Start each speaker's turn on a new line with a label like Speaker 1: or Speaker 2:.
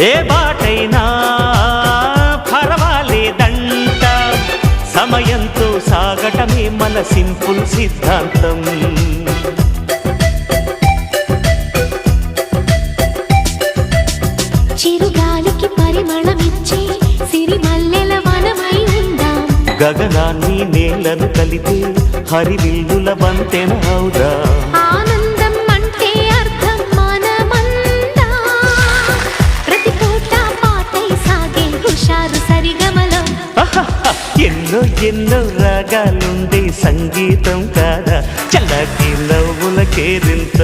Speaker 1: ఏ బాటైనా పర్వాలేదంట, సమయంతో సాగటమే మన సింపుల్ సిద్ధాంతం.
Speaker 2: చిరుగాలికి పరిమళమిచ్చే సిరిమల్లెల వనమై ఉందాం,
Speaker 1: గగనాన్ని నేలను కలిపే హరివిల్లుల వంతెన అవుదాం.
Speaker 2: ఆనందం అంటే అర్థం మనమందా, ప్రతి పూట పాటై సాగే హుషారు సరిగమలో.
Speaker 1: ఎన్నో ఎన్నో రాగాలుండే సంగీతం కాదా, చల్లటి నవ్వుల కేరింత.